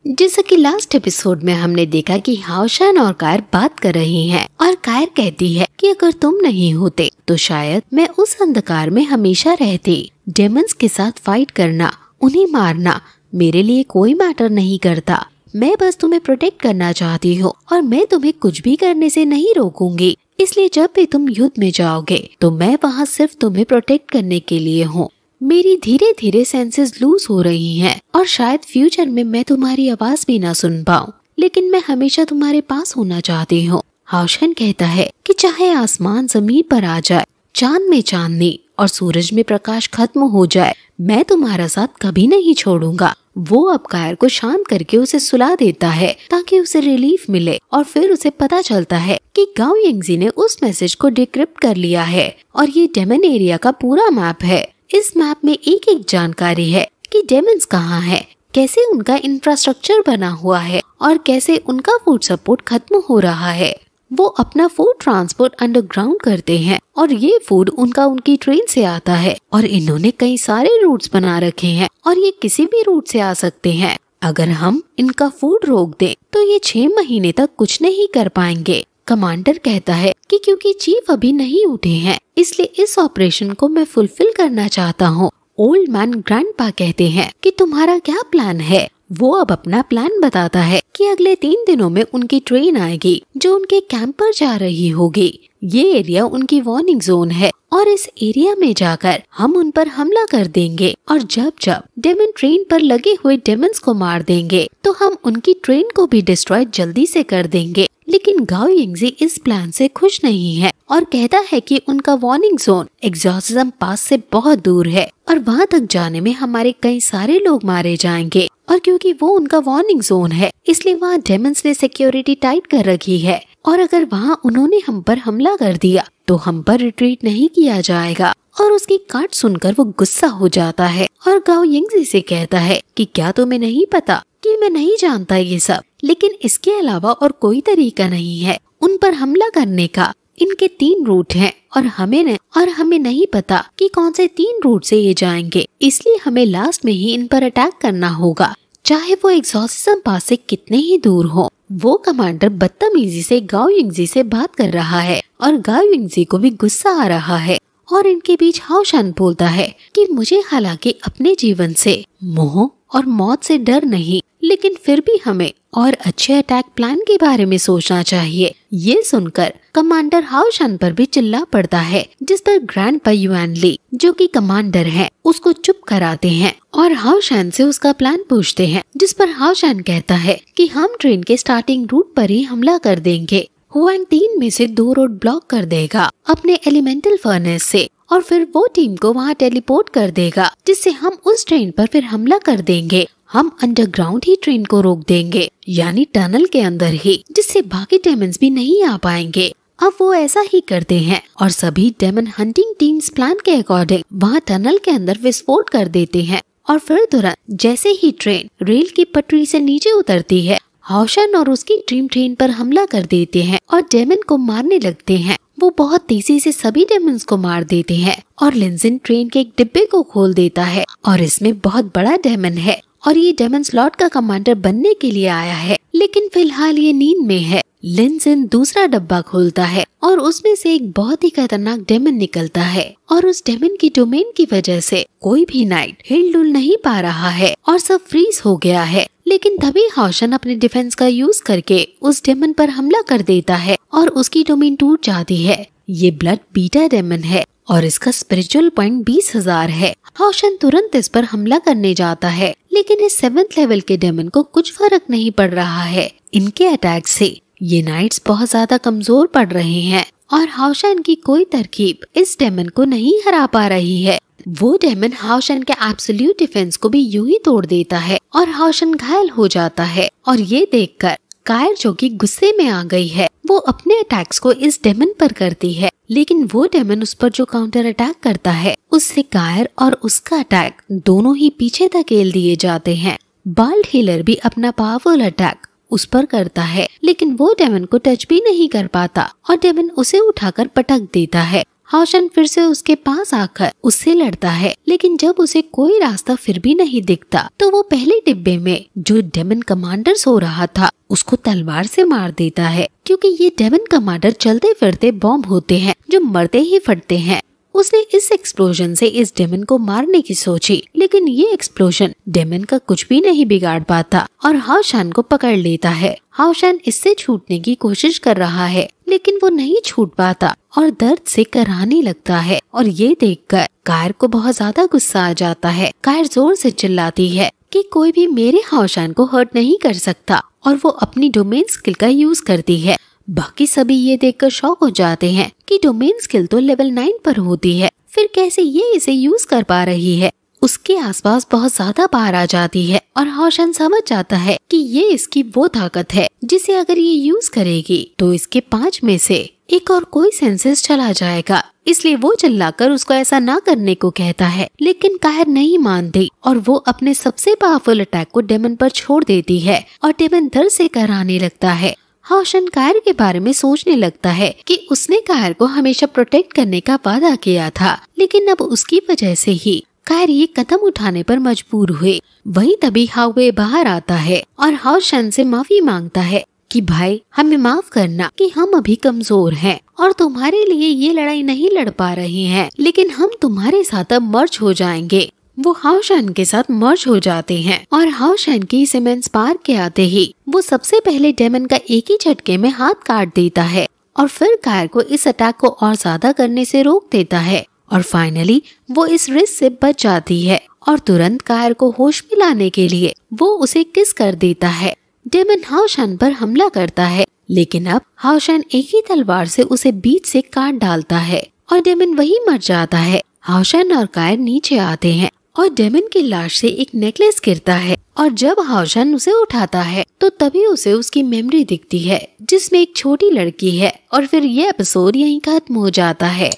जैसा कि last episode में हमने देखा कि हाओशान और कायर बात कर रही हैं और कायर कहती है कि अगर तुम नहीं होते तो शायद मैं उस अंधकार में हमेशा रहती। डेमंस के साथ फाइट करना, उन्हें मारना मेरे लिए कोई मैटर नहीं करता। मैं बस तुम्हें प्रोटेक्ट करना चाहती हूँ और मैं तुम्हें कुछ भी करने से नहीं रोकूंगी। इसलिए जब भी तुम युद्ध में जाओगे तो मैं वहाँ सिर्फ तुम्हें प्रोटेक्ट करने के लिए हूँ। मेरी धीरे धीरे सेंसेस लूज हो रही हैं और शायद फ्यूचर में मैं तुम्हारी आवाज भी ना सुन पाऊँ, लेकिन मैं हमेशा तुम्हारे पास होना चाहती हूँ। हाओशान कहता है कि चाहे आसमान जमीन पर आ जाए, चांद में चांदनी और सूरज में प्रकाश खत्म हो जाए, मैं तुम्हारा साथ कभी नहीं छोड़ूंगा। वो अब कायर को शांत करके उसे सुला देता है ताकि उसे रिलीफ मिले और फिर उसे पता चलता है कि गाओ यिंगजी ने उस मैसेज को डिक्रिप्ट कर लिया है और ये डेमन एरिया का पूरा मैप है। इस मैप में एक एक जानकारी है कि डेमन्स कहाँ है, कैसे उनका इंफ्रास्ट्रक्चर बना हुआ है और कैसे उनका फूड सपोर्ट खत्म हो रहा है। वो अपना फूड ट्रांसपोर्ट अंडरग्राउंड करते हैं और ये फूड उनकी ट्रेन से आता है और इन्होंने कई सारे रूट्स बना रखे हैं और ये किसी भी रूट से आ सकते हैं। अगर हम इनका फूड रोक दें तो ये 6 महीने तक कुछ नहीं कर पाएंगे। कमांडर कहता है कि क्योंकि चीफ अभी नहीं उठे हैं इसलिए इस ऑपरेशन को मैं फुलफिल करना चाहता हूँ। ओल्ड मैन ग्रैंडपा कहते हैं कि तुम्हारा क्या प्लान है। वो अब अपना प्लान बताता है कि अगले 3 दिनों में उनकी ट्रेन आएगी जो उनके कैंप पर जा रही होगी। ये एरिया उनकी वार्निंग जोन है और इस एरिया में जाकर हम उन पर हमला कर देंगे और जब जब डेमन ट्रेन पर लगे हुए डेमन्स को मार देंगे तो हम उनकी ट्रेन को भी डिस्ट्रॉय जल्दी से कर देंगे। लेकिन गाओ यिंगजी इस प्लान से खुश नहीं है और कहता है कि उनका वार्निंग जोन एग्जॉर्सिज्म पास से बहुत दूर है और वहाँ तक जाने में हमारे कई सारे लोग मारे जाएंगे और क्योंकि वो उनका वार्निंग जोन है इसलिए वहाँ डेमन्स ने सिक्योरिटी टाइट कर रखी है और अगर वहाँ उन्होंने हम पर हमला कर दिया तो हम पर रिट्रीट नहीं किया जाएगा। और उसकी काट सुनकर वो गुस्सा हो जाता है और गाओ यिंगजी से कहता है कि क्या तुम्हें नहीं पता कि मैं नहीं जानता ये सब, लेकिन इसके अलावा और कोई तरीका नहीं है उन पर हमला करने का। इनके 3 रूट हैं और हमें नहीं पता कि कौन से 3 रूट से ये जाएंगे, इसलिए हमें लास्ट में ही इन पर अटैक करना होगा, चाहे वो एग्जॉर्सिज्म पास से कितने ही दूर हो। वो कमांडर बदतमीजी से गाओ यिंगजी से बात कर रहा है और गाओ यिंगजी को भी गुस्सा आ रहा है और इनके बीच हाओशान बोलता है कि मुझे हालांकि अपने जीवन से मोह और मौत से डर नहीं, लेकिन फिर भी हमें और अच्छे अटैक प्लान के बारे में सोचना चाहिए। ये सुनकर कमांडर हाओशान पर भी चिल्ला पड़ता है, जिस पर ग्रैंडपा युआन ली जो कि कमांडर हैं उसको चुप कराते हैं और हाओशान से उसका प्लान पूछते हैं, जिस पर हाओशान कहता है कि हम ट्रेन के स्टार्टिंग रूट पर ही हमला कर देंगे। हुआन 3 में से 2 रोड ब्लॉक कर देगा अपने एलिमेंटल फर्नेस से और फिर वो टीम को वहाँ टेलीपोर्ट कर देगा, जिससे हम उस ट्रेन पर फिर हमला कर देंगे। हम अंडरग्राउंड ही ट्रेन को रोक देंगे, यानी टनल के अंदर ही, जिससे बाकी डेमन्स भी नहीं आ पाएंगे। अब वो ऐसा ही करते हैं और सभी डेमन हंटिंग टीम्स प्लान के अकॉर्डिंग वहाँ टनल के अंदर विस्फोट कर देते हैं और फिर तुरंत जैसे ही ट्रेन रेल की पटरी से नीचे उतरती है, हाओशान और उसकी टीम ट्रेन पर हमला कर देते हैं और डेमन को मारने लगते हैं। वो बहुत तेजी से सभी डेमन्स को मार देते हैं और लिंजिन ट्रेन के एक डिब्बे को खोल देता है और इसमें बहुत बड़ा डेमन है और ये डेमन स्लॉट का कमांडर बनने के लिए आया है, लेकिन फिलहाल ये नींद में है। लिंजिन दूसरा डब्बा खोलता है और उसमें से एक बहुत ही खतरनाक डेमन निकलता है और उस डेमन की डोमेन की वजह से कोई भी नाइट हिल डुल नहीं पा रहा है और सब फ्रीज हो गया है। लेकिन तभी हाओशान अपने डिफेंस का यूज करके उस डेमन पर हमला कर देता है और उसकी डोमेन टूट जाती है। ये ब्लड बीटा डेमन है और इसका स्पिरिचुअल पॉइंट 20,000 है। हाओशान तुरंत इस पर हमला करने जाता है, लेकिन इस 7th लेवल के डेमन को कुछ फर्क नहीं पड़ रहा है। इनके अटैक से ये नाइट्स बहुत ज्यादा कमजोर पड़ रहे हैं और हाओशान की कोई तरकीब इस डेमन को नहीं हरा पा रही है। वो डेमन हाओशान के एब्सोल्यूट डिफेंस को भी यूं ही तोड़ देता है और हाओशान घायल हो जाता है और ये देखकर कायर जो कि गुस्से में आ गई है, वो अपने अटैक्स को इस डेमन पर करती है, लेकिन वो डेमन उस पर जो काउंटर अटैक करता है उससे कायर और उसका अटैक दोनों ही पीछे धकेल दिए जाते हैं। बाल्ड हीलर भी अपना पावरफुल अटैक उस पर करता है, लेकिन वो डेमन को टच भी नहीं कर पाता और डेमन उसे उठाकर पटक देता है। हाओशन फिर से उसके पास आकर उससे लड़ता है, लेकिन जब उसे कोई रास्ता फिर भी नहीं दिखता तो वो पहले डिब्बे में जो डेमन कमांडर सो रहा था उसको तलवार से मार देता है, क्योंकि ये डेमन कमांडर चलते फिरते बॉम्ब होते हैं जो मरते ही फटते हैं। उसने इस एक्सप्लोजन से इस डेमन को मारने की सोची, लेकिन ये एक्सप्लोजन डेमन का कुछ भी नहीं बिगाड़ पाता और हाओशन को पकड़ लेता है। हाओशन इससे छूटने की कोशिश कर रहा है, लेकिन वो नहीं छूट पाता और दर्द से कराहने लगता है। और ये देखकर कायर को बहुत ज्यादा गुस्सा आ जाता है। कायर जोर से चिल्लाती है कि कोई भी मेरे हाओशन को हर्ट नहीं कर सकता, और वो अपनी डोमेन स्किल का यूज करती है। बाकी सभी ये देखकर शॉक हो जाते हैं कि डोमेन स्किल तो लेवल 9 पर होती है, फिर कैसे ये इसे यूज कर पा रही है। उसके आसपास बहुत ज्यादा पावर आ जाती है और हाओशन समझ जाता है कि ये इसकी वो ताकत है जिसे अगर ये यूज करेगी तो इसके 5 में से एक और कोई सेंसेस चला जाएगा। इसलिए वो चिल्लाकर उसको ऐसा ना करने को कहता है, लेकिन कायर नहीं मानती और वो अपने सबसे पावरफुल अटैक को डेमन पर छोड़ देती है और डेमन दर्द से कराहने लगता है। हाओशन कायर के बारे में सोचने लगता है कि उसने कायर को हमेशा प्रोटेक्ट करने का वादा किया था, लेकिन अब उसकी वजह से ही कायर ये कदम उठाने पर मजबूर हुए। वहीं तभी हावे बाहर आता है और हाओशन से माफी मांगता है कि भाई हमें माफ करना कि हम अभी कमजोर हैं और तुम्हारे लिए ये लड़ाई नहीं लड़ पा रहे हैं, लेकिन हम तुम्हारे साथ अब मर्ज हो जाएंगे। वो हाओशन के साथ मर्ज हो जाते हैं और हाओशन की सीमेंस पार के आते ही वो सबसे पहले डेमन का एक ही झटके में हाथ काट देता है और फिर कायर को इस अटैक को और ज्यादा करने से रोक देता है। और फाइनली वो इस रिस्क से बच जाती है और तुरंत कायर को होश में लाने के लिए वो उसे किस कर देता है। डेमन हाओशन पर हमला करता है, लेकिन अब हाओशन एक ही तलवार से उसे बीच से काट डालता है और डेमन वही मर जाता है। हाओशन और कायर नीचे आते हैं और डेमन की लाश से एक नेकलेस गिरता है और जब हाओशन उसे उठाता है तो तभी उसे उसकी मेमोरी दिखती है जिसमें एक छोटी लड़की है। और फिर ये एपिसोड यहीं खत्म हो जाता है।